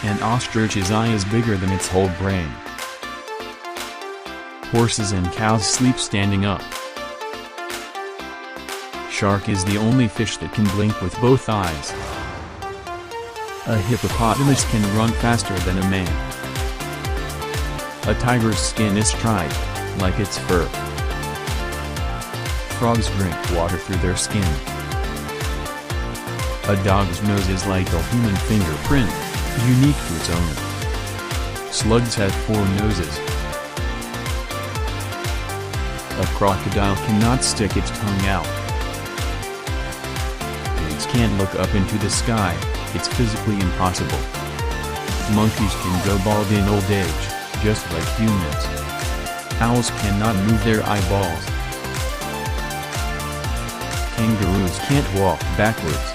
An ostrich's eye is bigger than its whole brain. Horses and cows sleep standing up. Shark is the only fish that can blink with both eyes. A hippopotamus can run faster than a man. A tiger's skin is striped, like its fur. Frogs drink water through their skin. A dog's nose is like a human fingerprint, unique to its owner. Slugs have 4 noses. A crocodile cannot stick its tongue out. Pigs can't look up into the sky, it's physically impossible. Monkeys can go bald in old age, just like humans. Owls cannot move their eyeballs. Kangaroos can't walk backwards.